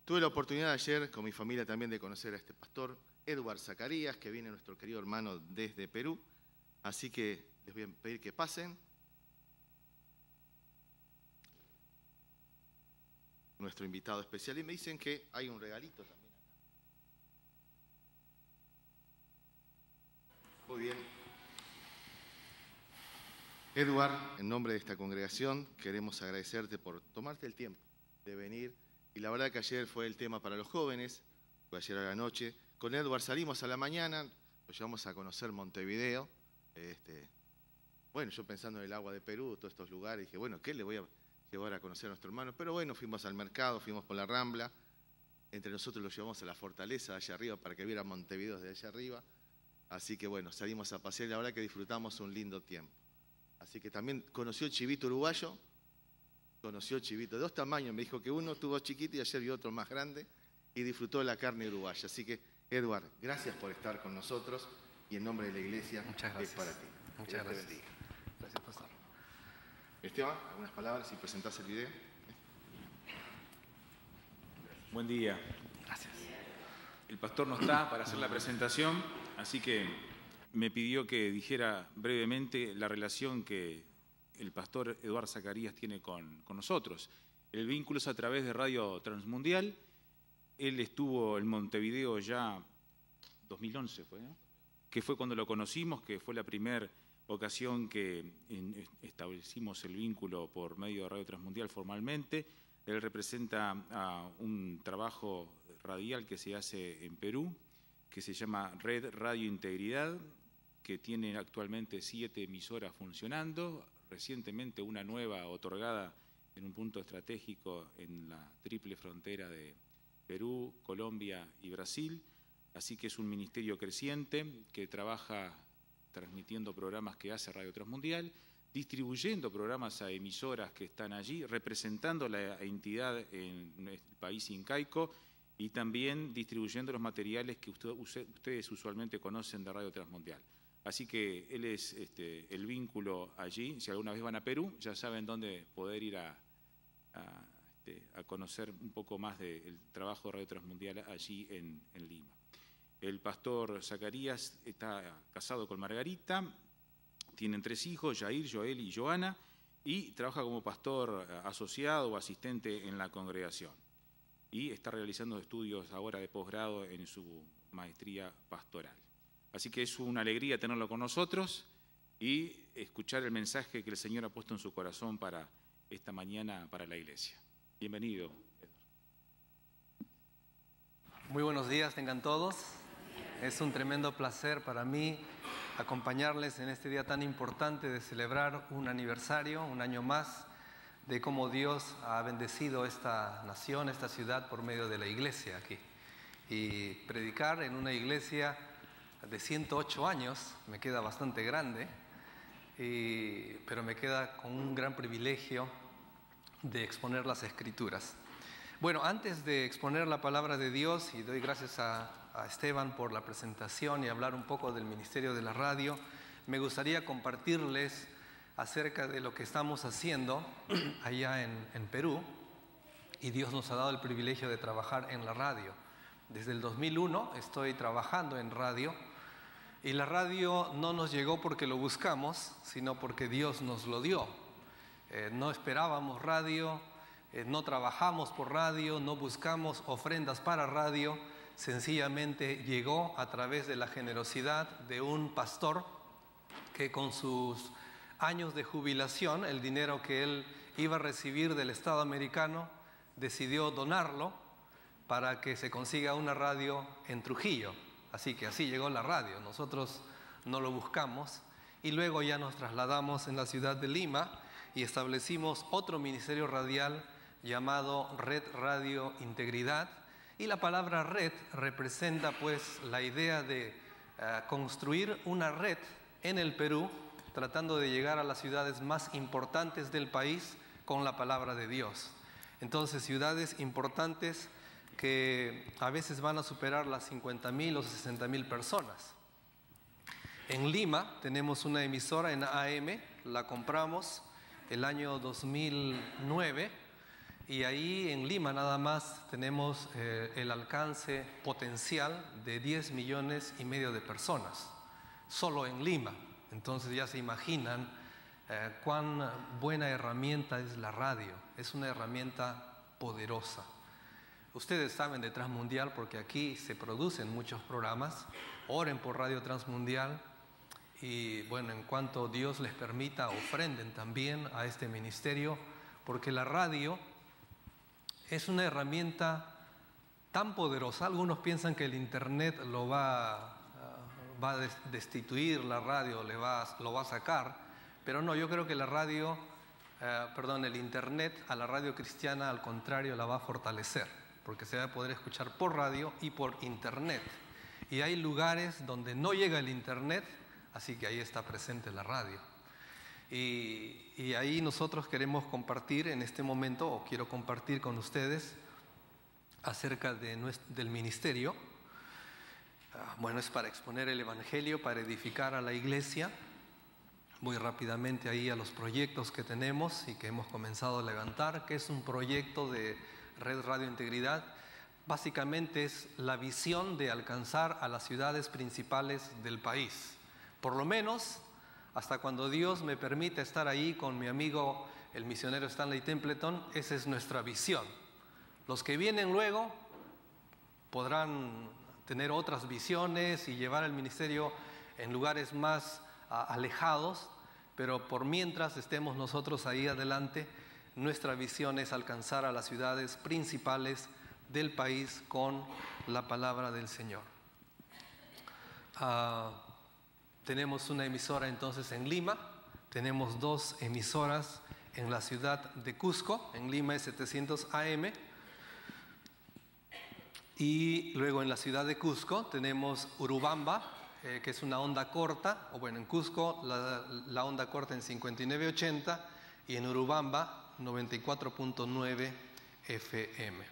Tuve la oportunidad ayer con mi familia también de conocer a este pastor, Edward Zacarías, que viene nuestro querido hermano desde Perú. Así que les voy a pedir que pasen. Nuestro invitado especial. Y me dicen que hay un regalito también acá. Muy bien. Edward, en nombre de esta congregación, queremos agradecerte por tomarte el tiempo de venir. Y la verdad que ayer fue el tema para los jóvenes, fue ayer a la noche. Con Edward salimos a la mañana, lo llevamos a conocer Montevideo. Bueno, yo pensando en el agua de Perú, todos estos lugares, dije, bueno, ¿qué le voy a llevar a conocer a nuestro hermano? Pero bueno, fuimos al mercado, fuimos por la Rambla. Entre nosotros lo llevamos a la fortaleza allá arriba para que viera Montevideo desde allá arriba. Así que bueno, salimos a pasear y la verdad que disfrutamos un lindo tiempo. Así que también conoció el chivito uruguayo. Conoció chivito de 2 tamaños, me dijo que uno tuvo chiquito y ayer vio otro más grande y disfrutó de la carne uruguaya. Así que, Edward, gracias por estar con nosotros y en nombre de la iglesia es para ti. Muchas gracias. Te bendiga. Gracias, pastor. Esteban, algunas palabras y presentás el video. Buen día. Gracias. El pastor no está para hacer la presentación, así que me pidió que dijera brevemente la relación que el pastor Eduardo Zacarías tiene con nosotros. El vínculo es a través de Radio Transmundial. Él estuvo en Montevideo ya 2011, ¿fue, no? Que fue cuando lo conocimos, que fue la primera ocasión que establecimos el vínculo por medio de Radio Transmundial formalmente. Él representa a un trabajo radial que se hace en Perú, que se llama Red Radio Integridad, que tiene actualmente 7 emisoras funcionando, recientemente una nueva otorgada en un punto estratégico en la triple frontera de Perú, Colombia y Brasil. Así que es un ministerio creciente que trabaja transmitiendo programas que hace Radio Transmundial, distribuyendo programas a emisoras que están allí, representando la entidad en el país incaico y también distribuyendo los materiales que ustedes usualmente conocen de Radio Transmundial. Así que él es el vínculo allí. Si alguna vez van a Perú, ya saben dónde poder ir a conocer un poco más del trabajo de Radio Transmundial allí en Lima. El pastor Zacarías está casado con Margarita, tienen 3 hijos, Jair, Joel y Joana, y trabaja como pastor asociado o asistente en la congregación. Y está realizando estudios ahora de posgrado en su maestría pastoral. Así que es una alegría tenerlo con nosotros y escuchar el mensaje que el Señor ha puesto en su corazón para esta mañana para la iglesia. Bienvenido, Edward. Muy buenos días tengan todos. Es un tremendo placer para mí acompañarles en este día tan importante de celebrar un aniversario, un año más, de cómo Dios ha bendecido esta nación, esta ciudad por medio de la iglesia aquí. Y predicar en una iglesia de 108 años me queda bastante grande, pero me queda con un gran privilegio de exponer las Escrituras. Bueno, antes de exponer la palabra de Dios, y doy gracias a Esteban por la presentación y hablar un poco del ministerio de la radio, me gustaría compartirles acerca de lo que estamos haciendo allá en Perú, y Dios nos ha dado el privilegio de trabajar en la radio. Desde el 2001 estoy trabajando en radio, y la radio no nos llegó porque lo buscamos, sino porque Dios nos lo dio. No esperábamos radio, no trabajamos por radio, no buscamos ofrendas para radio, sencillamente llegó a través de la generosidad de un pastor que con sus años de jubilación, el dinero que él iba a recibir del Estado americano, decidió donarlo para que se consiga una radio en Trujillo. Así que así llegó la radio, nosotros no lo buscamos y luego ya nos trasladamos en la ciudad de Lima y establecimos otro ministerio radial llamado Red Radio Integridad, y la palabra red representa pues la idea de construir una red en el Perú, tratando de llegar a las ciudades más importantes del país con la palabra de Dios. Entonces, ciudades importantes que a veces van a superar las 50,000 o 60,000 personas. En Lima tenemos una emisora en AM, la compramos el año 2009, Y ahí en Lima nada más tenemos el alcance potencial de 10,5 millones de personas, solo en Lima. Entonces ya se imaginan cuán buena herramienta es la radio. Es una herramienta poderosa. Ustedes saben de Transmundial porque aquí se producen muchos programas. Oren por Radio Transmundial y bueno, en cuanto Dios les permita, ofrenden también a este ministerio, porque la radio es una herramienta tan poderosa. Algunos piensan que el internet lo va a destituir, la radio lo va a sacar, pero no, yo creo que la radio, el internet a la radio cristiana al contrario la va a fortalecer, porque se va a poder escuchar por radio y por internet. Y hay lugares donde no llega el internet, así que ahí está presente la radio. Y ahí nosotros queremos compartir en este momento, o quiero compartir con ustedes, acerca del ministerio. Bueno, es para exponer el Evangelio, para edificar a la iglesia. Muy rápidamente ahí a los proyectos que tenemos y que hemos comenzado a levantar, que es un proyecto de Red Radio Integridad. Básicamente es la visión de alcanzar a las ciudades principales del país. Por lo menos hasta cuando Dios me permita estar ahí con mi amigo el misionero Stanley Templeton, esa es nuestra visión. Los que vienen luego podrán tener otras visiones y llevar el ministerio en lugares más alejados, pero por mientras estemos nosotros ahí adelante, nuestra visión es alcanzar a las ciudades principales del país con la palabra del Señor. Tenemos una emisora entonces en Lima, tenemos 2 emisoras en la ciudad de Cusco, en Lima es 700 AM, y luego en la ciudad de Cusco tenemos Urubamba, que es una onda corta, o bueno, en Cusco la onda corta en 5980 y en Urubamba 94.9 FM.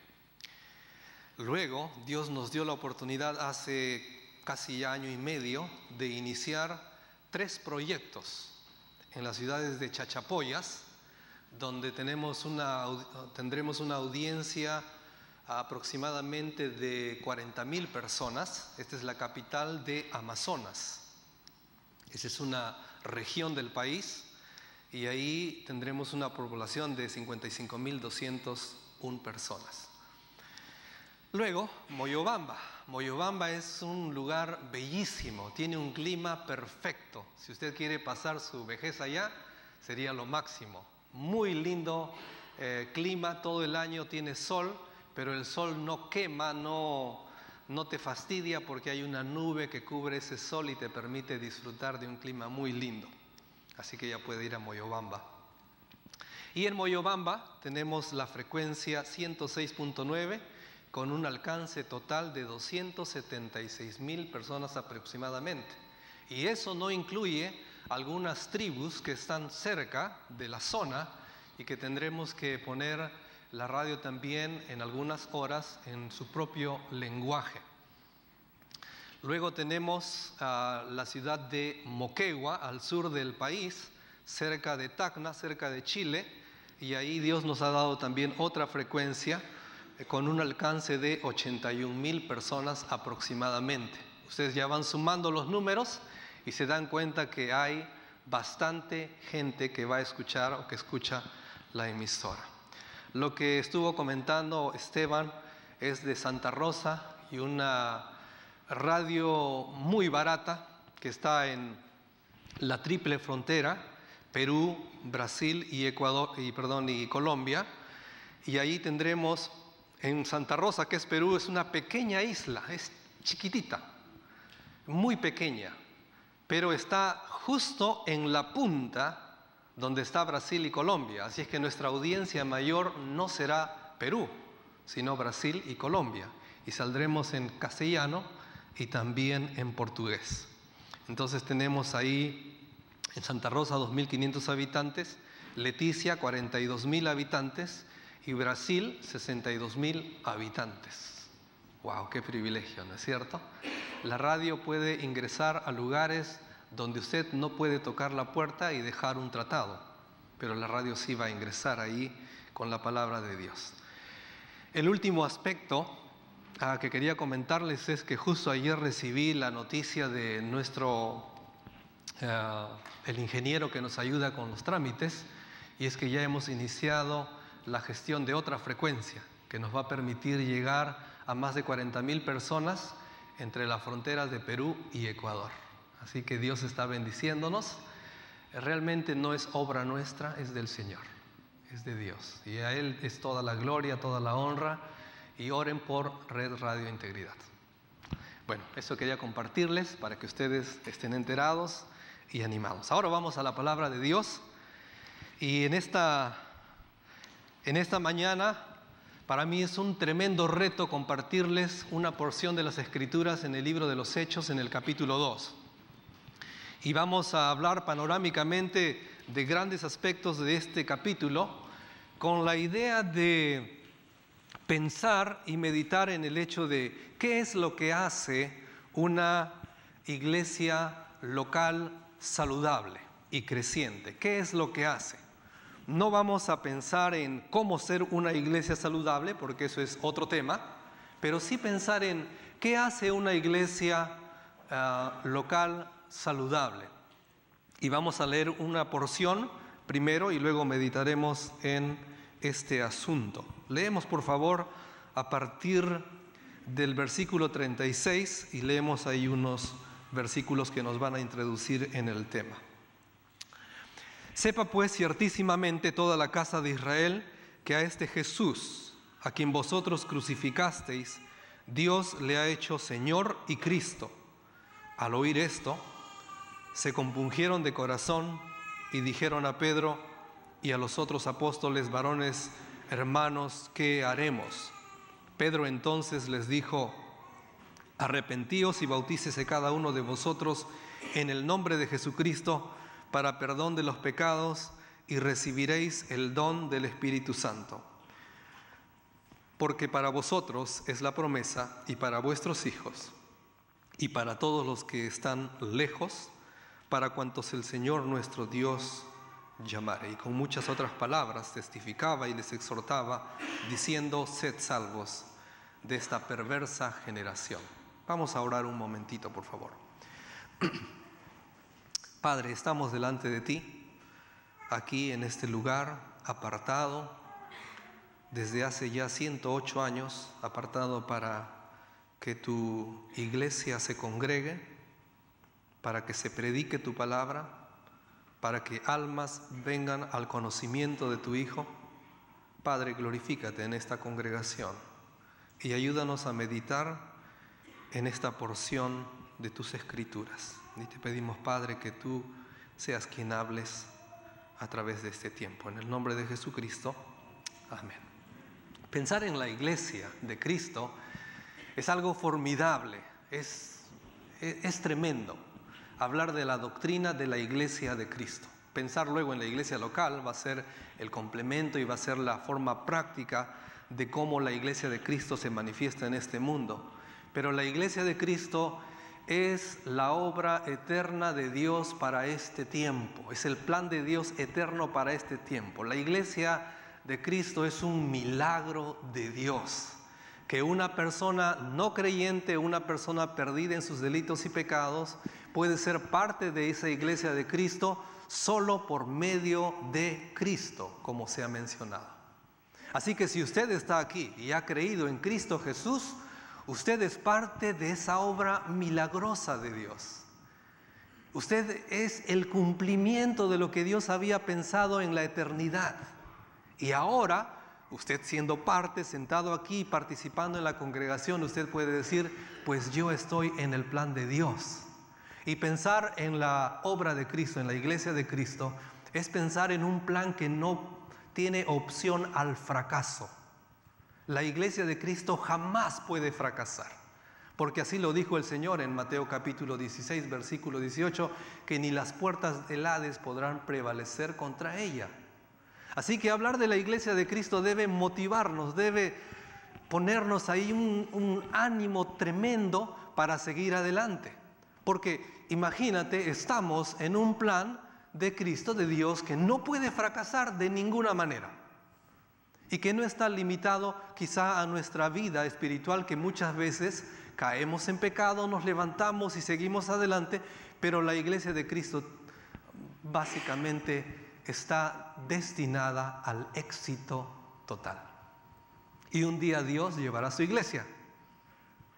Luego Dios nos dio la oportunidad hace casi ya año y medio de iniciar 3 proyectos en las ciudades de Chachapoyas, donde tendremos una audiencia aproximadamente de 40,000 personas. Esta es la capital de Amazonas. Esa es una región del país y ahí tendremos una población de 55,201 personas. Luego, Moyobamba. Moyobamba es un lugar bellísimo, tiene un clima perfecto. Si usted quiere pasar su vejez allá, sería lo máximo. Muy lindo clima, todo el año tiene sol, pero el sol no quema, no te fastidia porque hay una nube que cubre ese sol y te permite disfrutar de un clima muy lindo. Así que ya puede ir a Moyobamba. Y en Moyobamba tenemos la frecuencia 106.9, con un alcance total de 276,000 personas aproximadamente. Y eso no incluye algunas tribus que están cerca de la zona y que tendremos que poner la radio también en algunas horas en su propio lenguaje. Luego tenemos la ciudad de Moquegua, al sur del país, cerca de Tacna, cerca de Chile, y ahí Dios nos ha dado también otra frecuencia con un alcance de 81,000 personas aproximadamente. Ustedes ya van sumando los números y se dan cuenta que hay bastante gente que va a escuchar o que escucha la emisora. Lo que estuvo comentando Esteban es de Santa Rosa y una radio muy barata que está en la triple frontera, Perú, Brasil y Colombia, y ahí tendremos en Santa Rosa, que es Perú, es una pequeña isla, es chiquitita, muy pequeña, pero está justo en la punta donde está Brasil y Colombia. Así es que nuestra audiencia mayor no será Perú, sino Brasil y Colombia. Y saldremos en castellano y también en portugués. Entonces tenemos ahí en Santa Rosa 2,500 habitantes, Leticia 42,000 habitantes, y Brasil 62,000 habitantes. ¡Wow! ¡Qué privilegio!, ¿no es cierto? La radio puede ingresar a lugares donde usted no puede tocar la puerta y dejar un tratado, pero la radio sí va a ingresar ahí con la palabra de Dios. El último aspecto que quería comentarles es que justo ayer recibí la noticia de el ingeniero que nos ayuda con los trámites, y es que ya hemos iniciado la gestión de otra frecuencia que nos va a permitir llegar a más de 40,000 personas entre las fronteras de Perú y Ecuador. Así que Dios está bendiciéndonos. Realmente no es obra nuestra, es del Señor, es de Dios. Y a Él es toda la gloria, toda la honra. Y oren por Red Radio Integridad. Bueno, eso quería compartirles para que ustedes estén enterados y animados. Ahora vamos a la palabra de Dios. Y en esta mañana, para mí es un tremendo reto compartirles una porción de las Escrituras en el libro de los Hechos, en el capítulo 2. Y vamos a hablar panorámicamente de grandes aspectos de este capítulo, con la idea de pensar y meditar en el hecho de qué es lo que hace una iglesia local saludable y creciente. ¿Qué es lo que hace? No vamos a pensar en cómo ser una iglesia saludable, porque eso es otro tema, pero sí pensar en qué hace una iglesia local saludable. Y vamos a leer una porción primero y luego meditaremos en este asunto. Leemos por favor a partir del versículo 36 y leemos ahí unos versículos que nos van a introducir en el tema. Sepa pues ciertísimamente toda la casa de Israel que a este Jesús, a quien vosotros crucificasteis, Dios le ha hecho Señor y Cristo. Al oír esto, se compungieron de corazón y dijeron a Pedro y a los otros apóstoles: varones, hermanos, ¿qué haremos? Pedro entonces les dijo: arrepentíos y bautícese cada uno de vosotros en el nombre de Jesucristo para perdón de los pecados, y recibiréis el don del Espíritu Santo. Porque para vosotros es la promesa, y para vuestros hijos, y para todos los que están lejos, para cuantos el Señor nuestro Dios llamare. Y con muchas otras palabras testificaba y les exhortaba, diciendo: sed salvos de esta perversa generación. Vamos a orar un momentito, por favor. Padre, estamos delante de ti, aquí en este lugar apartado, desde hace ya 108 años, apartado para que tu iglesia se congregue, para que se predique tu palabra, para que almas vengan al conocimiento de tu Hijo. Padre, glorifícate en esta congregación y ayúdanos a meditar en esta porción de tus Escrituras. Y te pedimos, Padre, que tú seas quien hables a través de este tiempo. En el nombre de Jesucristo, amén. Pensar en la iglesia de Cristo es algo formidable, es tremendo. Hablar de la doctrina de la iglesia de Cristo. Pensar luego en la iglesia local va a ser el complemento y va a ser la forma práctica de cómo la iglesia de Cristo se manifiesta en este mundo. Pero la iglesia de Cristo es la obra eterna de Dios para este tiempo. Es el plan de Dios eterno para este tiempo. La iglesia de Cristo es un milagro de Dios. Que una persona no creyente, una persona perdida en sus delitos y pecados, puede ser parte de esa iglesia de Cristo solo por medio de Cristo, como se ha mencionado. Así que si usted está aquí y ha creído en Cristo Jesús, usted es parte de esa obra milagrosa de Dios. Usted es el cumplimiento de lo que Dios había pensado en la eternidad. Y ahora, usted siendo parte, sentado aquí, participando en la congregación, usted puede decir: pues yo estoy en el plan de Dios. Y pensar en la obra de Cristo, en la iglesia de Cristo, es pensar en un plan que no tiene opción al fracaso. La iglesia de Cristo jamás puede fracasar, porque así lo dijo el Señor en Mateo capítulo 16, versículo 18, que ni las puertas del Hades podrán prevalecer contra ella. Así que hablar de la iglesia de Cristo debe motivarnos, debe ponernos ahí un ánimo tremendo para seguir adelante. Porque imagínate, estamos en un plan de Cristo, de Dios, que no puede fracasar de ninguna manera. y que no está limitado quizá a nuestra vida espiritual, que muchas veces caemos en pecado, nos levantamos y seguimos adelante, pero la iglesia de Cristo básicamente está destinada al éxito total. Y un día Dios llevará a su iglesia.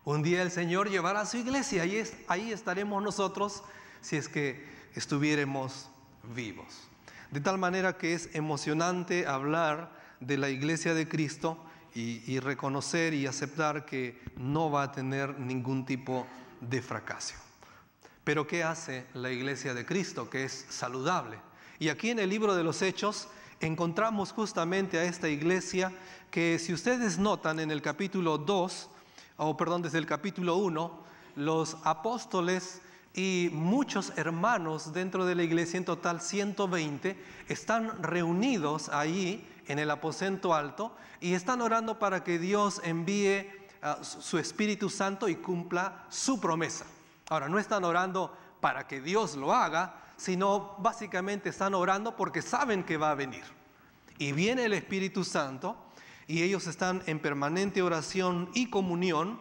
Un día el Señor llevará a su iglesia y ahí estaremos nosotros si es que estuviéramos vivos. De tal manera que es emocionante hablar de la iglesia de Cristo y reconocer y aceptar que no va a tener ningún tipo de fracaso. Pero ¿qué hace la iglesia de Cristo? Que es saludable. Y aquí en el libro de los Hechos encontramos justamente a esta iglesia que, si ustedes notan en el capítulo 2, desde el capítulo 1, los apóstoles y muchos hermanos dentro de la iglesia, en total 120, están reunidos ahí en el aposento alto y están orando para que Dios envíe su Espíritu Santo y cumpla su promesa. Ahora, no están orando para que Dios lo haga, sino básicamente están orando porque saben que va a venir. Y viene el Espíritu Santo y ellos están en permanente oración y comunión,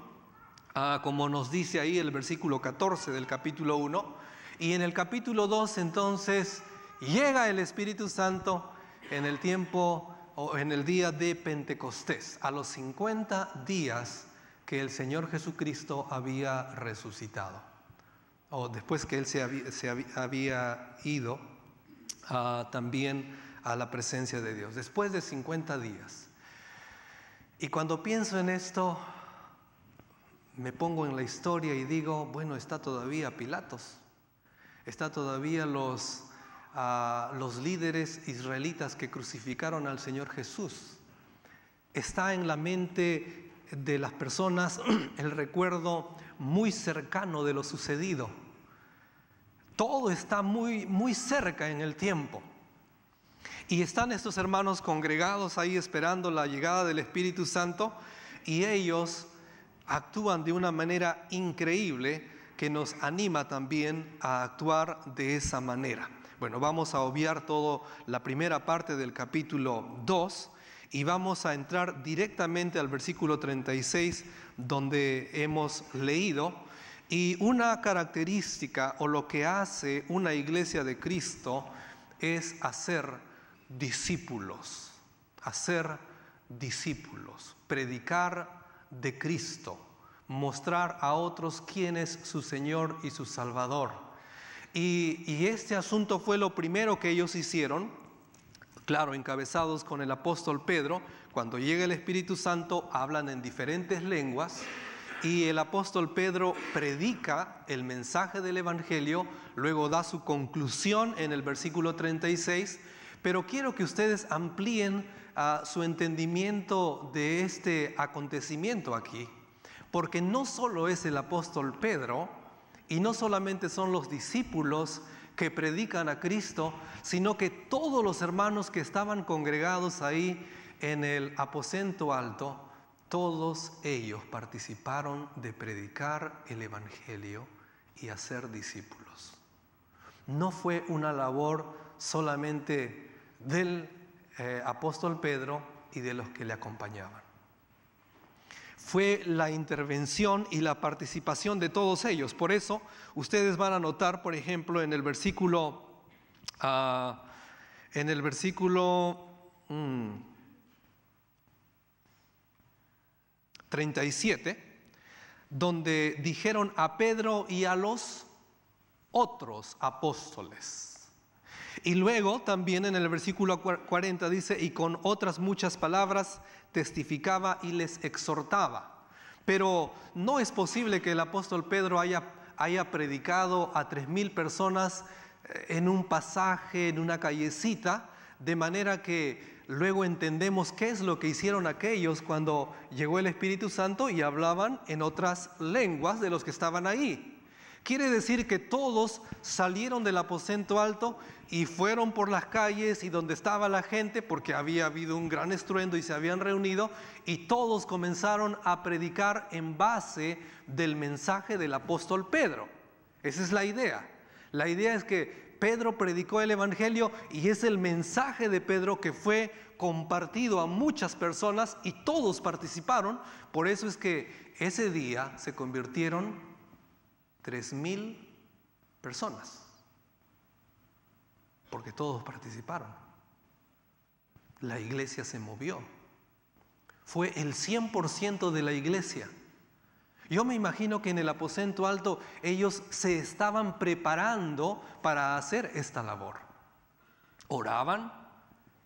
como nos dice ahí el versículo 14 del capítulo 1. Y en el capítulo 2 entonces llega el Espíritu Santo en el tiempo o en el día de Pentecostés, a los 50 días que el Señor Jesucristo había resucitado, o después que Él se había ido también a la presencia de Dios, después de 50 días. Y cuando pienso en esto, me pongo en la historia y digo, bueno, está todavía Pilatos, está todavía los líderes israelitas que crucificaron al Señor Jesús. Está en la mente de las personas el recuerdo muy cercano de lo sucedido. Todo está muy, muy cerca en el tiempo. Y están estos hermanos congregados ahí esperando la llegada del Espíritu Santo, y ellos actúan de una manera increíble que nos anima también a actuar de esa manera. Bueno, vamos a obviar toda la primera parte del capítulo 2 y vamos a entrar directamente al versículo 36, donde hemos leído. Y una característica o lo que hace una iglesia de Cristo es hacer discípulos, predicar de Cristo, mostrar a otros quién es su Señor y su Salvador. Y este asunto fue lo primero que ellos hicieron, claro, encabezados con el apóstol Pedro. Cuando llega el Espíritu Santo, hablan en diferentes lenguas y el apóstol Pedro predica el mensaje del Evangelio, luego da su conclusión en el versículo 36, pero quiero que ustedes amplíen su entendimiento de este acontecimiento aquí, porque no solo es el apóstol Pedro y no solamente son los discípulos que predican a Cristo, sino que todos los hermanos que estaban congregados ahí en el aposento alto, todos ellos participaron de predicar el Evangelio y hacer discípulos. No fue una labor solamente del apóstol Pedro y de los que le acompañaban. Fue la intervención y la participación de todos ellos. Por eso ustedes van a notar, por ejemplo, en el versículo 37, donde dijeron a Pedro y a los otros apóstoles. Y luego también en el versículo 40 dice, y con otras muchas palabras testificaba y les exhortaba. Pero no es posible que el apóstol Pedro haya predicado a 3,000 personas en un pasaje, en una callecita, de manera que luego entendemos qué es lo que hicieron aquellos cuando llegó el Espíritu Santo y hablaban en otras lenguas de los que estaban ahí. Quiere decir que todos salieron del aposento alto y fueron por las calles y donde estaba la gente, porque había habido un gran estruendo y se habían reunido, y todos comenzaron a predicar en base del mensaje del apóstol Pedro. Esa es la idea. La idea es que Pedro predicó el Evangelio y es el mensaje de Pedro que fue compartido a muchas personas y todos participaron. Por eso es que ese día se convirtieron 3,000 personas, porque todos participaron. La iglesia se movió. Fue el 100% de la iglesia. Yo me imagino que en el aposento alto ellos se estaban preparando para hacer esta labor. Oraban,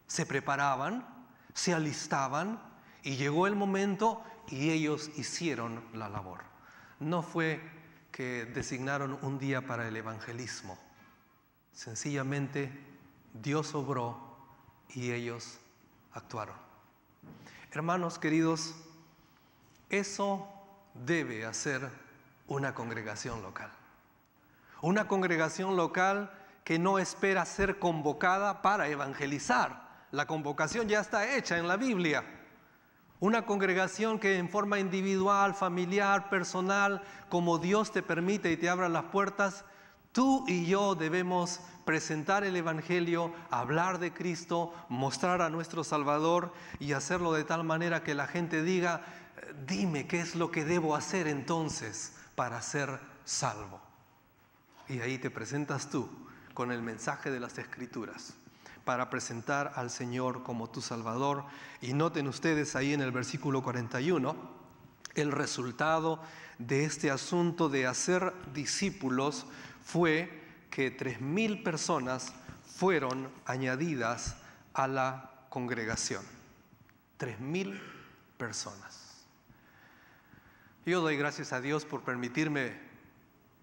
se preparaban, se alistaban y llegó el momento y ellos hicieron la labor. No fue que designaron un día para el evangelismo. Sencillamente Dios obró y ellos actuaron. Hermanos queridos, eso debe hacer una congregación local. Una congregación local que no espera ser convocada para evangelizar. La convocación ya está hecha en la Biblia. Una congregación que en forma individual, familiar, personal, como Dios te permite y te abra las puertas, tú y yo debemos presentar el Evangelio, hablar de Cristo, mostrar a nuestro Salvador y hacerlo de tal manera que la gente diga: dime qué es lo que debo hacer entonces para ser salvo. Y ahí te presentas tú con el mensaje de las Escrituras para presentar al Señor como tu Salvador. Y noten ustedes ahí en el versículo 41 el resultado de este asunto de hacer discípulos fue que 3,000 personas fueron añadidas a la congregación. 3,000 personas. Yo doy gracias a Dios por permitirme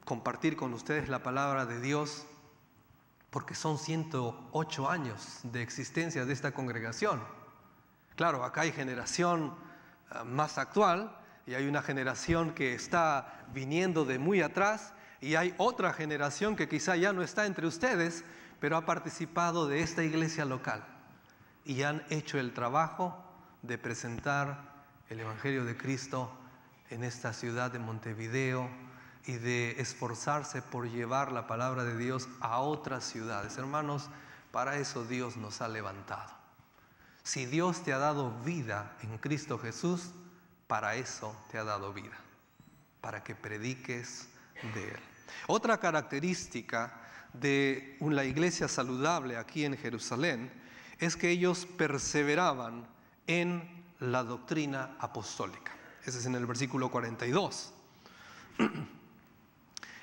compartir con ustedes la palabra de Dios, porque son 108 años de existencia de esta congregación. Claro, acá hay generación más actual y hay una generación que está viniendo de muy atrás y hay otra generación que quizá ya no está entre ustedes, pero ha participado de esta iglesia local y han hecho el trabajo de presentar el Evangelio de Cristo en esta ciudad de Montevideo y de esforzarse por llevar la palabra de Dios a otras ciudades. Hermanos, para eso Dios nos ha levantado. Si Dios te ha dado vida en Cristo Jesús, para eso te ha dado vida, para que prediques de Él. Otra característica de la iglesia saludable aquí en Jerusalén es que ellos perseveraban en la doctrina apostólica. Ese es en el versículo 42.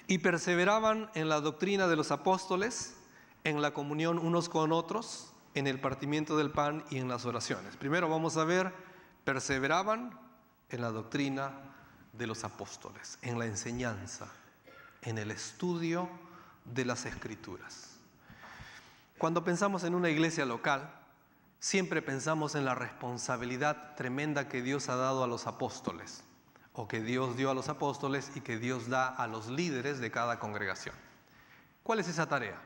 Y perseveraban en la doctrina de los apóstoles, en la comunión unos con otros, en el partimiento del pan y en las oraciones. Primero vamos a ver, perseveraban en la doctrina de los apóstoles, en la enseñanza, en el estudio de las Escrituras. Cuando pensamos en una iglesia local, siempre pensamos en la responsabilidad tremenda que Dios ha dado a los apóstoles, o que Dios dio a los apóstoles y que Dios da a los líderes de cada congregación. ¿Cuál es esa tarea?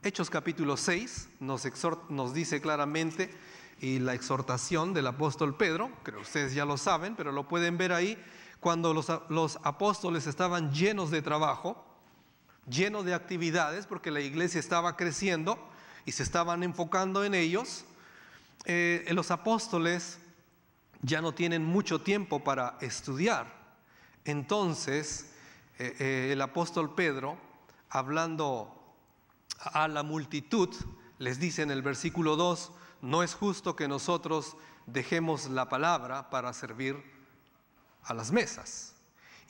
Hechos capítulo 6 nos dice claramente, y la exhortación del apóstol Pedro, creo que ustedes ya lo saben, pero lo pueden ver ahí, cuando los apóstoles estaban llenos de trabajo, llenos de actividades, porque la iglesia estaba creciendo y se estaban enfocando en ellos. Los apóstoles ya no tienen mucho tiempo para estudiar. Entonces, el apóstol Pedro, hablando a la multitud, les dice en el versículo 2, no es justo que nosotros dejemos la palabra para servir a las mesas.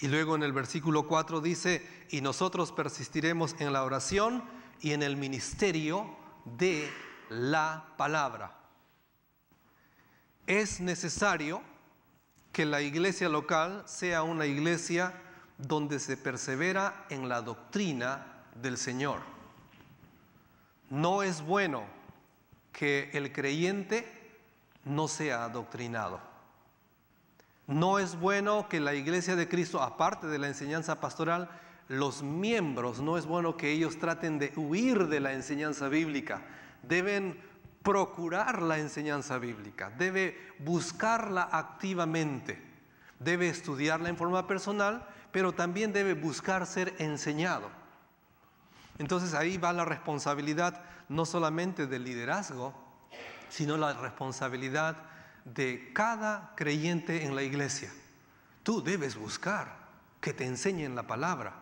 Y luego en el versículo 4 dice, y nosotros persistiremos en la oración y en el ministerio de la palabra. Es necesario que la iglesia local sea una iglesia donde se persevera en la doctrina del Señor. No es bueno que el creyente no sea adoctrinado. No es bueno que la iglesia de Cristo, aparte de la enseñanza pastoral, los miembros, no es bueno que ellos traten de huir de la enseñanza bíblica. Deben procurar la enseñanza bíblica, debe buscarla activamente, debe estudiarla en forma personal, pero también debe buscar ser enseñado. Entonces ahí va la responsabilidad no solamente del liderazgo, sino la responsabilidad de cada creyente en la iglesia. Tú debes buscar que te enseñen la palabra.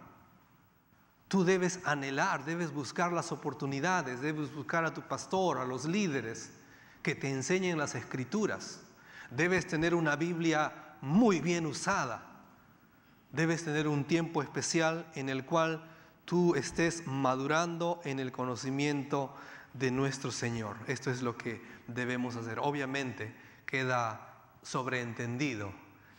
Tú debes anhelar, debes buscar las oportunidades, debes buscar a tu pastor, a los líderes, que te enseñen las escrituras. Debes tener una Biblia muy bien usada. Debes tener un tiempo especial en el cual tú estés madurando en el conocimiento de nuestro Señor. Esto es lo que debemos hacer. Obviamente queda sobreentendido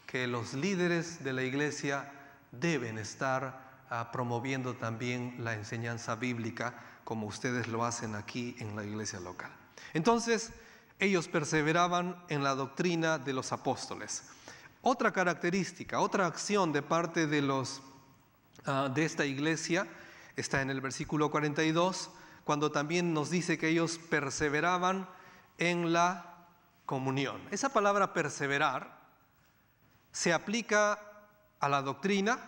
que los líderes de la iglesia deben estar promoviendo también la enseñanza bíblica, como ustedes lo hacen aquí en la iglesia local. Entonces, ellos perseveraban en la doctrina de los apóstoles. Otra característica, otra acción de parte de esta iglesia está en el versículo 42, cuando también nos dice que ellos perseveraban en la comunión. Esa palabra perseverar se aplica a la doctrina,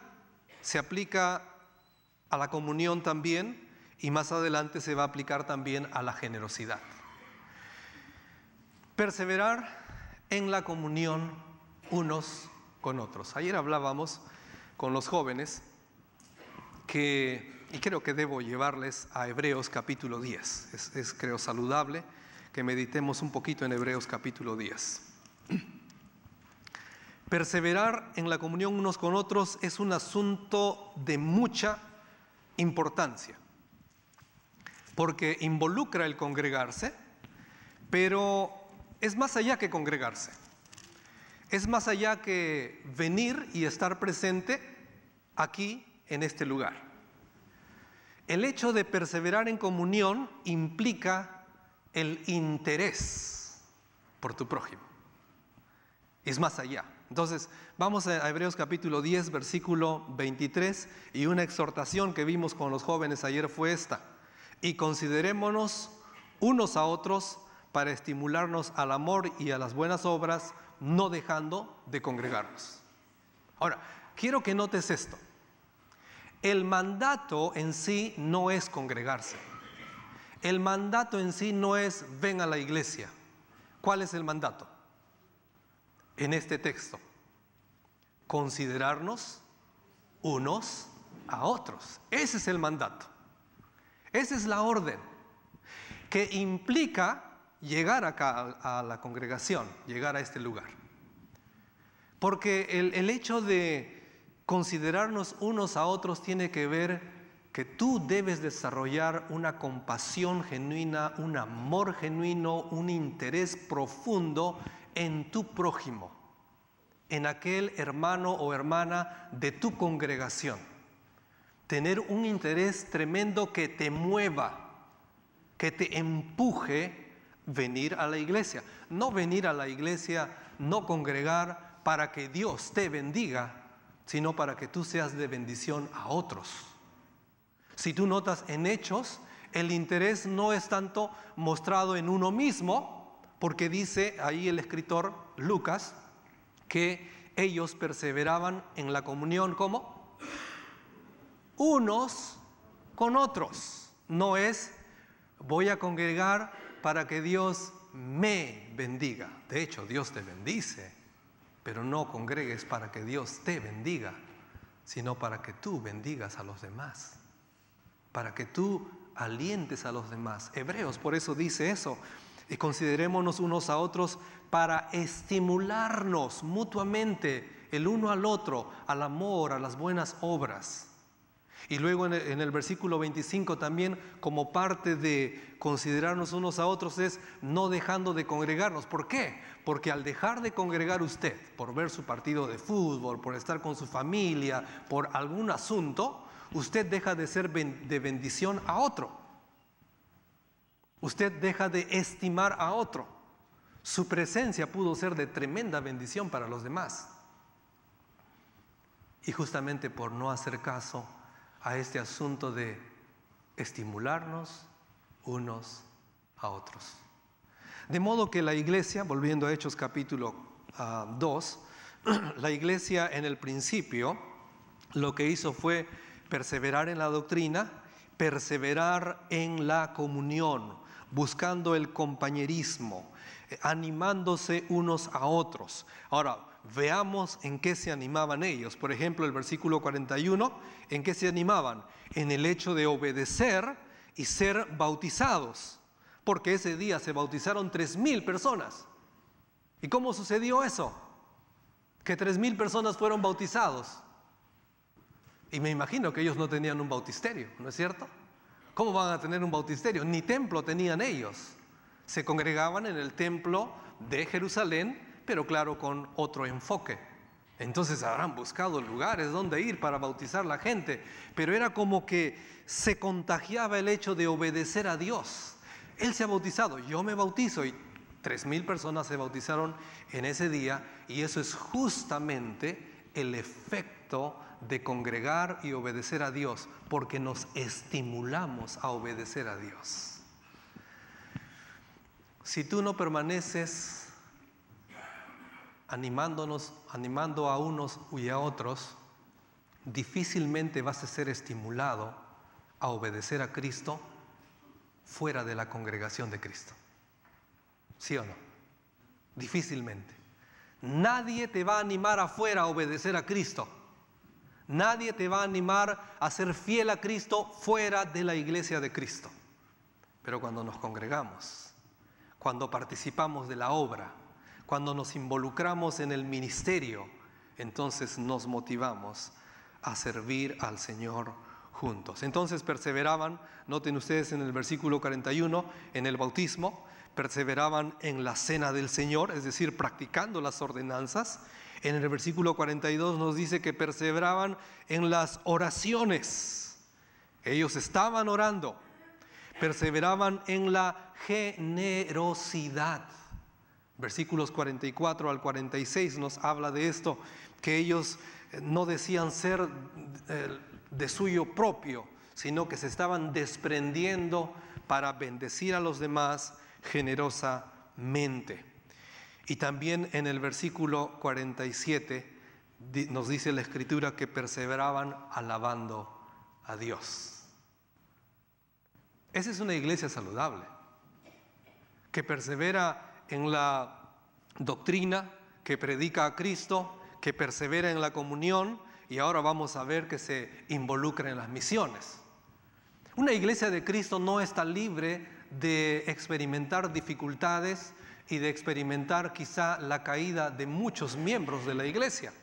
se aplica a la comunión también, y más adelante se va a aplicar también a la generosidad. Perseverar en la comunión unos con otros. Ayer hablábamos con los jóvenes y creo que debo llevarles a Hebreos capítulo 10. Es creo saludable que meditemos un poquito en Hebreos capítulo 10. Perseverar en la comunión unos con otros es un asunto de mucha importancia, porque involucra el congregarse, pero es más allá que congregarse. Es más allá que venir y estar presente aquí en este lugar. El hecho de perseverar en comunión implica el interés por tu prójimo. Es más allá. Entonces, vamos a Hebreos capítulo 10, versículo 23, y una exhortación que vimos con los jóvenes ayer fue esta: y considerémonos unos a otros para estimularnos al amor y a las buenas obras, no dejando de congregarnos. Ahora, quiero que notes esto. El mandato en sí no es congregarse. El mandato en sí no es ven a la iglesia. ¿Cuál es el mandato? En este texto, considerarnos unos a otros. Ese es el mandato. Esa es la orden que implica llegar acá a la congregación, llegar a este lugar. Porque el hecho de considerarnos unos a otros tiene que ver que tú debes desarrollar una compasión genuina, un amor genuino, un interés profundo en tu prójimo, en aquel hermano o hermana de tu congregación. Tener un interés tremendo que te mueva, que te empuje venir a la iglesia. No venir a la iglesia, no congregar para que Dios te bendiga, sino para que tú seas de bendición a otros. Si tú notas en Hechos, el interés no es tanto mostrado en uno mismo, porque dice ahí el escritor Lucas que ellos perseveraban en la comunión, ¿cómo? Unos con otros. No es voy a congregar para que Dios me bendiga. De hecho, Dios te bendice, pero no congregues para que Dios te bendiga, sino para que tú bendigas a los demás, para que tú alientes a los demás. Hebreos por eso dice eso. Y considerémonos unos a otros para estimularnos mutuamente el uno al otro, al amor, a las buenas obras. Y luego en el versículo 25 también, como parte de considerarnos unos a otros, es no dejando de congregarnos. ¿Por qué? Porque al dejar de congregar usted por ver su partido de fútbol, por estar con su familia, por algún asunto, usted deja de ser de bendición a otro. Usted deja de estimar a otro. Su presencia pudo ser de tremenda bendición para los demás. Y justamente por no hacer caso a este asunto de estimularnos unos a otros. De modo que la iglesia, volviendo a Hechos capítulo 2, la iglesia en el principio lo que hizo fue perseverar en la doctrina, perseverar en la comunión, buscando el compañerismo, animándose unos a otros. Ahora, veamos en qué se animaban ellos. Por ejemplo, el versículo 41, ¿en qué se animaban? En el hecho de obedecer y ser bautizados, porque ese día se bautizaron 3,000 personas. ¿Y cómo sucedió eso? Que 3,000 personas fueron bautizados. Y me imagino que ellos no tenían un bautisterio, ¿no es cierto? ¿Cómo van a tener un bautisterio? Ni templo tenían ellos. Se congregaban en el templo de Jerusalén, pero claro, con otro enfoque. Entonces habrán buscado lugares donde ir para bautizar a la gente, pero era como que se contagiaba el hecho de obedecer a Dios. Él se ha bautizado, yo me bautizo, y 3,000 personas se bautizaron en ese día, y eso es justamente el efecto de congregar y obedecer a Dios, porque nos estimulamos a obedecer a Dios. Si tú no permaneces animando a unos y a otros, difícilmente vas a ser estimulado a obedecer a Cristo fuera de la congregación de Cristo. ¿Sí o no? Difícilmente. Nadie te va a animar afuera a obedecer a Cristo. Nadie te va a animar a ser fiel a Cristo fuera de la iglesia de Cristo. Pero cuando nos congregamos, cuando participamos de la obra, cuando nos involucramos en el ministerio, entonces nos motivamos a servir al Señor juntos. Entonces perseveraban, noten ustedes en el versículo 41, en el bautismo, perseveraban en la cena del Señor, es decir, practicando las ordenanzas. En el versículo 42 nos dice que perseveraban en las oraciones. Ellos estaban orando. Perseveraban en la generosidad. Versículos 44 al 46 nos habla de esto, que ellos no decían ser de suyo propio, sino que se estaban desprendiendo para bendecir a los demás generosamente. Y también en el versículo 47 nos dice la Escritura que perseveraban alabando a Dios. Esa es una iglesia saludable, que persevera en la doctrina, que predica a Cristo, que persevera en la comunión, y ahora vamos a ver que se involucra en las misiones. Una iglesia de Cristo no está libre de experimentar dificultades y de experimentar quizá la caída de muchos miembros de la iglesia.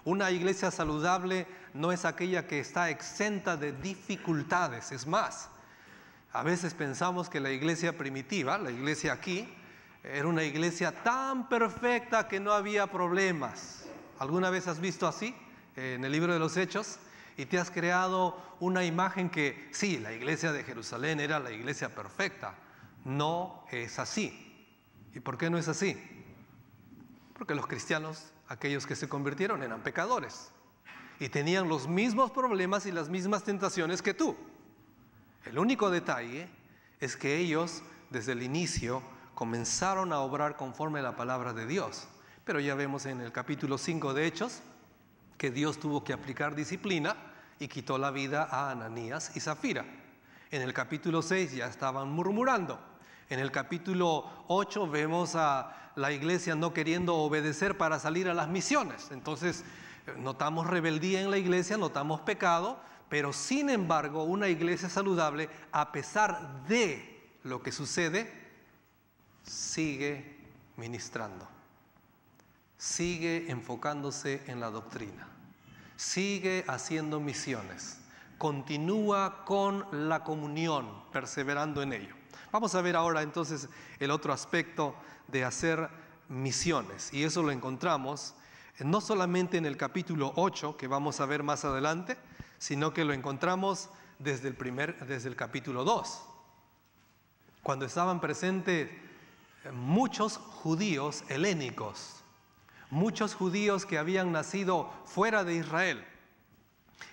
Una iglesia saludable no es aquella que está exenta de dificultades. Es más, a veces pensamos que la iglesia primitiva, la iglesia aquí, era una iglesia tan perfecta que no había problemas. ¿Alguna vez has visto así en el libro de los Hechos? Y te has creado una imagen que sí, la iglesia de Jerusalén era la iglesia perfecta. No es así. ¿Y por qué no es así? Porque los cristianos, aquellos que se convirtieron, eran pecadores y tenían los mismos problemas y las mismas tentaciones que tú. El único detalle es que ellos, desde el inicio, comenzaron a obrar conforme a la palabra de Dios. Pero ya vemos en el capítulo 5 de Hechos que Dios tuvo que aplicar disciplina y quitó la vida a Ananías y Zafira. En el capítulo 6 ya estaban murmurando. En el capítulo 8 vemos a la iglesia no queriendo obedecer para salir a las misiones. Entonces notamos rebeldía en la iglesia, notamos pecado, pero sin embargo una iglesia saludable, a pesar de lo que sucede, sigue ministrando, sigue enfocándose en la doctrina, sigue haciendo misiones, continúa con la comunión, perseverando en ello. Vamos a ver ahora entonces el otro aspecto de hacer misiones, y eso lo encontramos no solamente en el capítulo 8, que vamos a ver más adelante, sino que lo encontramos desde el capítulo 2, cuando estaban presentes muchos judíos helénicos, muchos judíos que habían nacido fuera de Israel,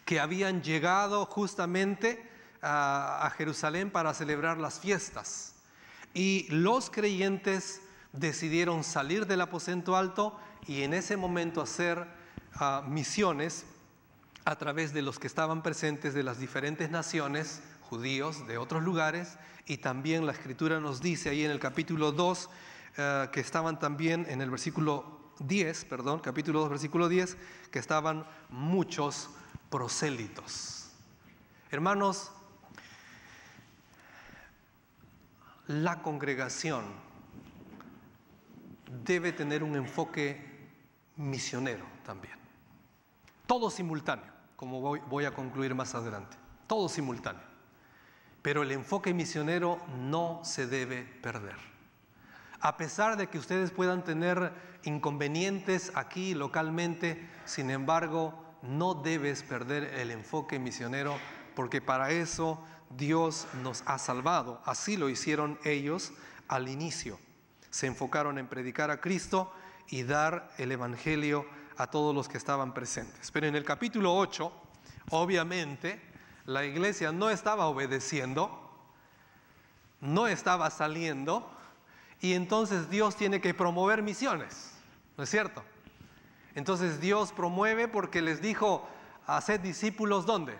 que habían llegado justamente a Jerusalén para celebrar las fiestas. Y los creyentes decidieron salir del aposento alto y en ese momento hacer misiones a través de los que estaban presentes de las diferentes naciones judíos de otros lugares, y también la Escritura nos dice ahí en el capítulo 2, que estaban también en el versículo 10, capítulo 2, versículo 10, que estaban muchos prosélitos. Hermanos, la congregación debe tener un enfoque misionero también. Todo simultáneo, como voy a concluir más adelante. Todo simultáneo. Pero el enfoque misionero no se debe perder. A pesar de que ustedes puedan tener inconvenientes aquí localmente, sin embargo, no debes perder el enfoque misionero, porque para eso Dios nos ha salvado. Así lo hicieron ellos al inicio. Se enfocaron en predicar a Cristo y dar el Evangelio a todos los que estaban presentes. Pero en el capítulo 8, obviamente, la iglesia no estaba obedeciendo, no estaba saliendo, y entonces Dios tiene que promover misiones, ¿no es cierto? Entonces Dios promueve porque les dijo: haced discípulos, ¿dónde?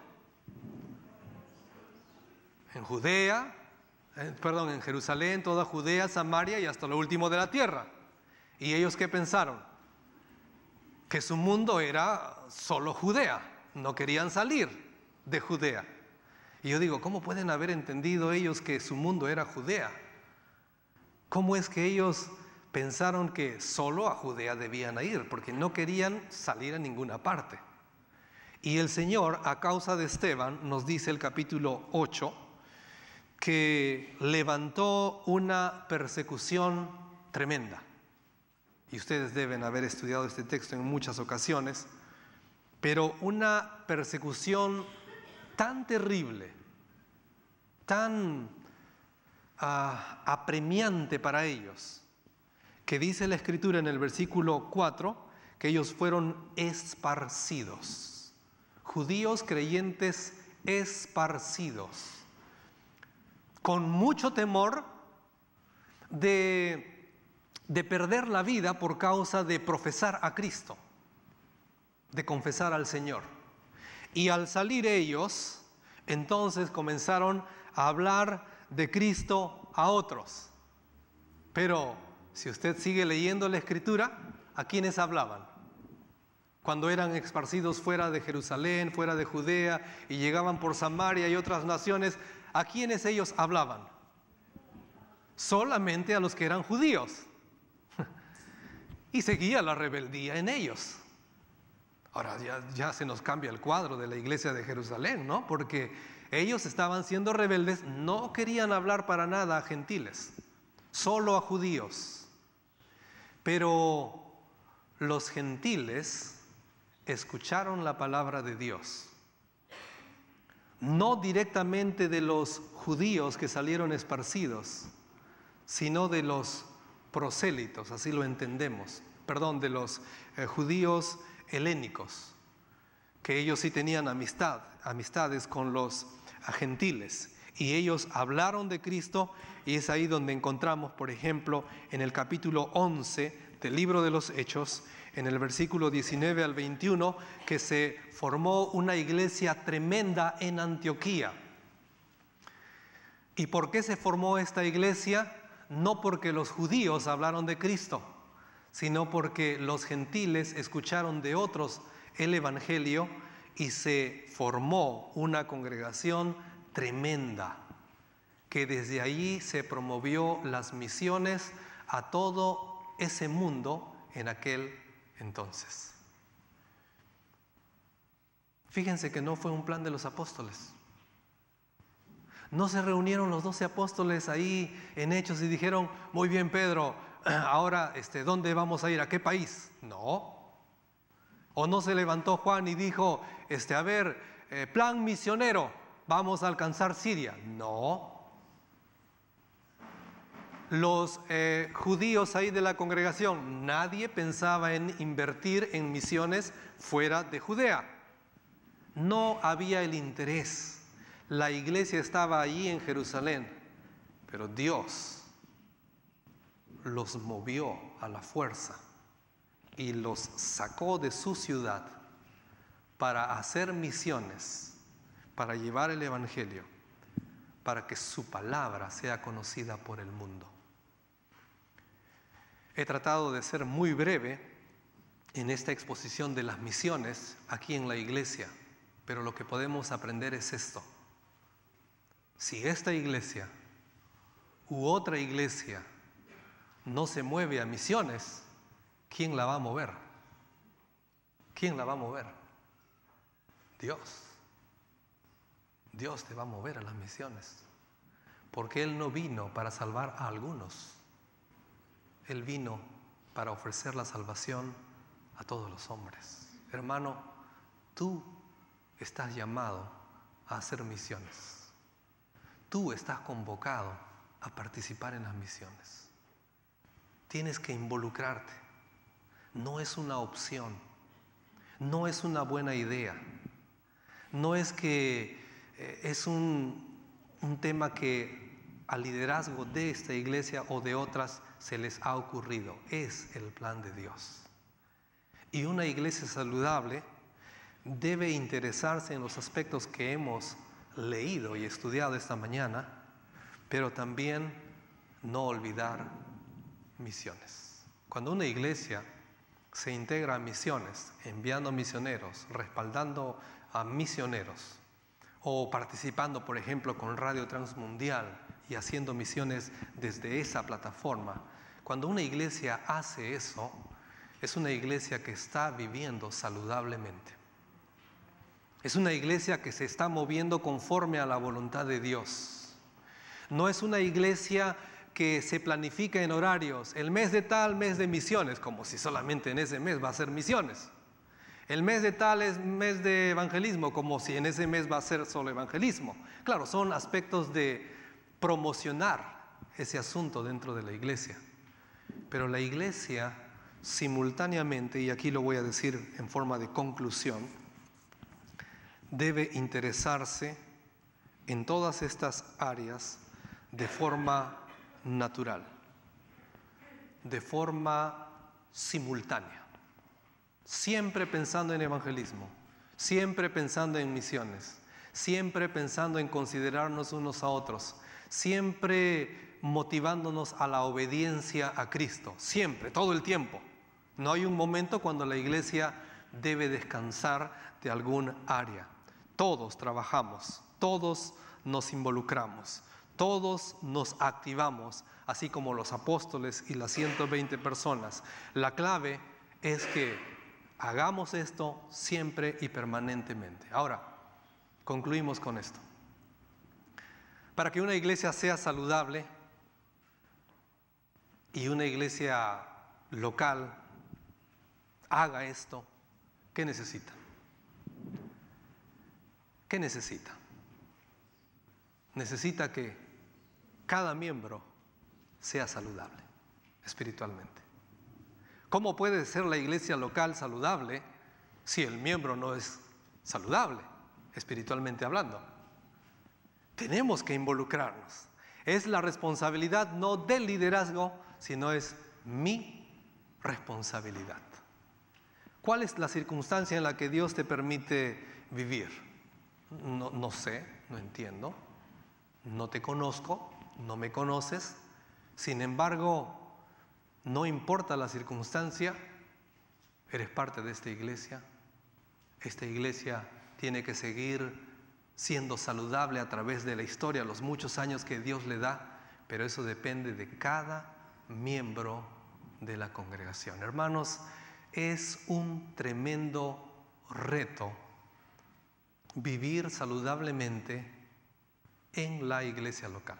En Jerusalén, toda Judea, Samaria y hasta lo último de la tierra. ¿Y ellos qué pensaron? Que su mundo era solo Judea, no querían salir de Judea. Y yo digo, ¿cómo pueden haber entendido ellos que su mundo era Judea? ¿Cómo es que ellos pensaron que solo a Judea debían ir? Porque no querían salir a ninguna parte. Y el Señor, a causa de Esteban, nos dice el capítulo 8, que levantó una persecución tremenda. Y ustedes deben haber estudiado este texto en muchas ocasiones, pero una persecución tan terrible, tan apremiante para ellos, que dice la Escritura en el versículo 4, que ellos fueron esparcidos. Judíos creyentes esparcidos, con mucho temor de perder la vida por causa de profesar a Cristo, de confesar al Señor. Y al salir ellos, entonces comenzaron a hablar de Cristo a otros. Pero si usted sigue leyendo la Escritura, ¿a quiénes hablaban? Cuando eran esparcidos fuera de Jerusalén, fuera de Judea, y llegaban por Samaria y otras naciones, ¿a quiénes ellos hablaban? Solamente a los que eran judíos. Y seguía la rebeldía en ellos. Ahora ya se nos cambia el cuadro de la iglesia de Jerusalén, ¿no? Porque ellos estaban siendo rebeldes, no querían hablar para nada a gentiles, solo a judíos. Pero los gentiles escucharon la palabra de Dios, no directamente de los judíos que salieron esparcidos, sino de los prosélitos, así lo entendemos, de los judíos helénicos, que ellos sí tenían amistades con los gentiles, y ellos hablaron de Cristo, y es ahí donde encontramos, por ejemplo, en el capítulo 11 del libro de los Hechos, en el versículo 19 al 21, que se formó una iglesia tremenda en Antioquía. ¿Y por qué se formó esta iglesia? No porque los judíos hablaron de Cristo, sino porque los gentiles escucharon de otros el Evangelio y se formó una congregación tremenda, que desde allí se promovió las misiones a todo ese mundo en aquel entonces. Fíjense que no fue un plan de los apóstoles. No se reunieron los 12 apóstoles ahí en Hechos y dijeron: muy bien, Pedro, ahora ¿dónde vamos a ir? ¿A qué país? No. O no se levantó Juan y dijo: plan misionero, vamos a alcanzar Siria. No. Los judíos ahí de la congregación, nadie pensaba en invertir en misiones fuera de Judea. No había el interés. La iglesia estaba allí en Jerusalén, pero Dios los movió a la fuerza y los sacó de su ciudad para hacer misiones, para llevar el Evangelio para que su palabra sea conocida por el mundo. He tratado de ser muy breve en esta exposición de las misiones aquí en la iglesia, pero lo que podemos aprender es esto. Si esta iglesia u otra iglesia no se mueve a misiones, ¿quién la va a mover? ¿Quién la va a mover? Dios. Dios te va a mover a las misiones, porque Él no vino para salvar a algunos. Él vino para ofrecer la salvación a todos los hombres. Hermano, tú estás llamado a hacer misiones. Tú estás convocado a participar en las misiones. Tienes que involucrarte. No es una opción. No es una buena idea. No es que es un tema que al liderazgo de esta iglesia o de otras se les ha ocurrido. Es el plan de Dios. Y una iglesia saludable debe interesarse en los aspectos que hemos leído y estudiado esta mañana, pero también no olvidar misiones. Cuando una iglesia se integra a misiones, enviando misioneros, respaldando a misioneros, o participando, por ejemplo, con Radio Transmundial y haciendo misiones desde esa plataforma, cuando una iglesia hace eso, es una iglesia que está viviendo saludablemente. Es una iglesia que se está moviendo conforme a la voluntad de Dios. No es una iglesia que se planifica en horarios, el mes de tal, mes de misiones, como si solamente en ese mes va a ser misiones. El mes de tal es mes de evangelismo, como si en ese mes va a ser solo evangelismo. Claro, son aspectos de promocionar ese asunto dentro de la iglesia. Pero la iglesia simultáneamente, y aquí lo voy a decir en forma de conclusión, debe interesarse en todas estas áreas de forma natural, de forma simultánea. Siempre pensando en evangelismo, siempre pensando en misiones, siempre pensando en considerarnos unos a otros, siempre motivándonos a la obediencia a Cristo, siempre, todo el tiempo. No hay un momento cuando la iglesia debe descansar de algún área. Todos trabajamos, todos nos involucramos, todos nos activamos, así como los apóstoles y las 120 personas. La clave es que hagamos esto siempre y permanentemente. Ahora, concluimos con esto. Para que una iglesia sea saludable y una iglesia local haga esto, ¿qué necesita? ¿Qué necesita? Necesita que cada miembro sea saludable espiritualmente. ¿Cómo puede ser la iglesia local saludable si el miembro no es saludable, espiritualmente hablando? Tenemos que involucrarnos. Es la responsabilidad no del liderazgo, sino es mi responsabilidad. ¿Cuál es la circunstancia en la que Dios te permite vivir? No sé, no entiendo, no te conozco, no me conoces. Sin embargo, no importa la circunstancia, eres parte de esta iglesia. Esta iglesia tiene que seguir siendo saludable a través de la historia, los muchos años que Dios le da, pero eso depende de cada miembro de la congregación. Hermanos, es un tremendo reto vivir saludablemente en la iglesia local.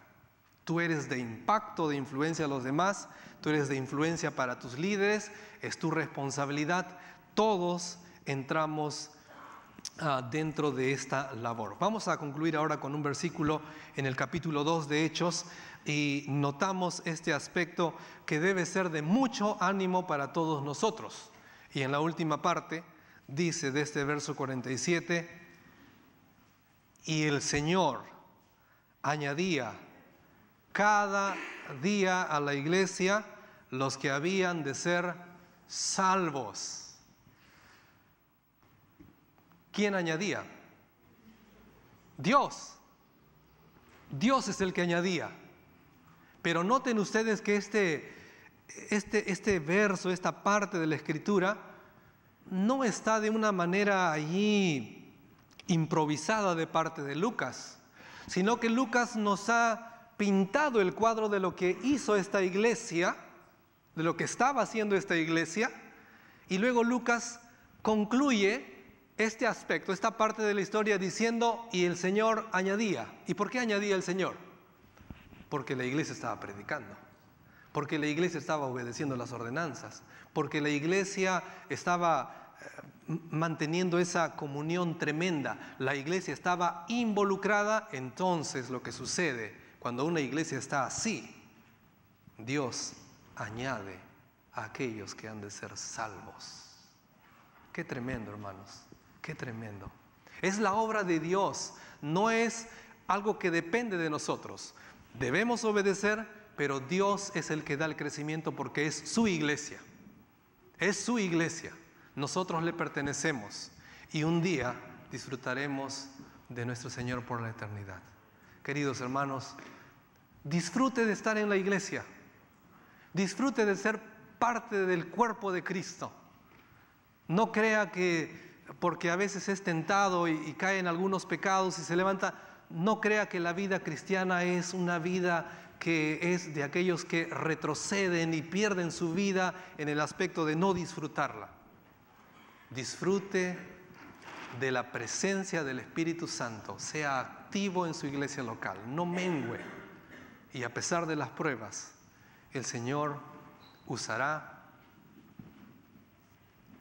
Tú eres de impacto, de influencia a los demás, tú eres de influencia para tus líderes, es tu responsabilidad. Todos entramos dentro de esta labor. Vamos a concluir ahora con un versículo en el capítulo 2 de Hechos y notamos este aspecto que debe ser de mucho ánimo para todos nosotros. Y en la última parte dice de este verso 47, y el Señor añadía cada día a la iglesia los que habían de ser salvos. ¿Quién añadía? Dios. Dios es el que añadía. Pero noten ustedes que este verso, esta parte de la Escritura, no está de una manera allí improvisada de parte de Lucas, sino que Lucas nos ha pintado el cuadro de lo que hizo esta iglesia, de lo que estaba haciendo esta iglesia, y luego Lucas concluye este aspecto, esta parte de la historia diciendo, y el Señor añadía. ¿Y por qué añadía el Señor? Porque la iglesia estaba predicando, porque la iglesia estaba obedeciendo las ordenanzas, porque la iglesia estaba manteniendo esa comunión tremenda, la iglesia estaba involucrada. Entonces lo que sucede cuando una iglesia está así, Dios añade a aquellos que han de ser salvos. Qué tremendo, hermanos, qué tremendo. Es la obra de Dios, no es algo que depende de nosotros. Debemos obedecer, pero Dios es el que da el crecimiento porque es su iglesia. Es su iglesia. Nosotros le pertenecemos y un día disfrutaremos de nuestro Señor por la eternidad. Queridos hermanos, disfrute de estar en la iglesia. Disfrute de ser parte del cuerpo de Cristo. No crea que porque a veces es tentado y cae en algunos pecados y se levanta, no crea que la vida cristiana es una vida que es de aquellos que retroceden y pierden su vida en el aspecto de no disfrutarla. Disfrute de la presencia del Espíritu Santo, sea activo en su iglesia local, no mengue. Y a pesar de las pruebas, el Señor usará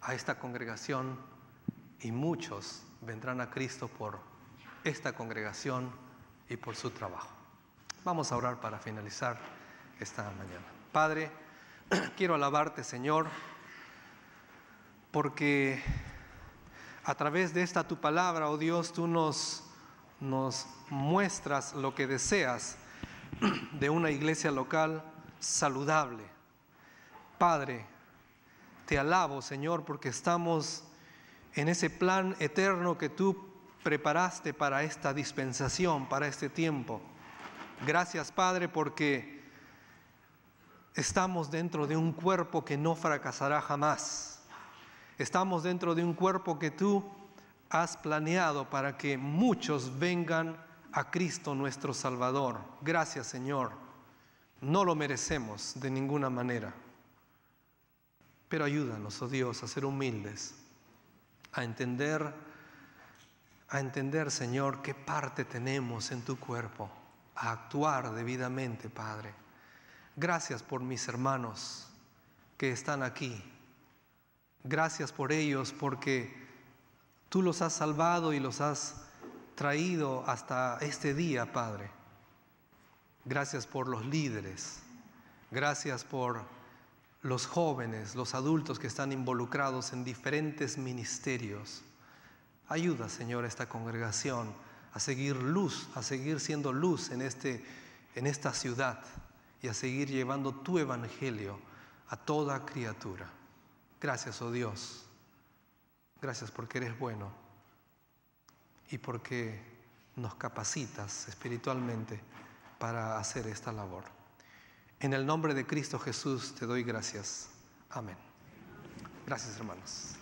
a esta congregación y muchos vendrán a Cristo por esta congregación y por su trabajo. Vamos a orar para finalizar esta mañana. Padre, quiero alabarte, Señor, porque a través de esta tu palabra, oh Dios, tú nos muestras lo que deseas de una iglesia local saludable. Padre, te alabo, Señor, porque estamos en ese plan eterno que tú preparaste para esta dispensación, para este tiempo. Gracias, Padre, porque estamos dentro de un cuerpo que no fracasará jamás. Estamos dentro de un cuerpo que tú has planeado para que muchos vengan a Cristo nuestro Salvador. Gracias, Señor. No lo merecemos de ninguna manera. Pero ayúdanos, oh Dios, a ser humildes, a entender, Señor, qué parte tenemos en tu cuerpo, a actuar debidamente, Padre. Gracias por mis hermanos que están aquí. Gracias por ellos, porque tú los has salvado y los has traído hasta este día, Padre. Gracias por los líderes. Gracias por los jóvenes, los adultos que están involucrados en diferentes ministerios. Ayuda, Señor, a esta congregación a seguir luz, a seguir siendo luz en esta ciudad y a seguir llevando tu evangelio a toda criatura. Gracias, oh Dios. Gracias porque eres bueno y porque nos capacitas espiritualmente para hacer esta labor. En el nombre de Cristo Jesús te doy gracias. Amén. Gracias, hermanos.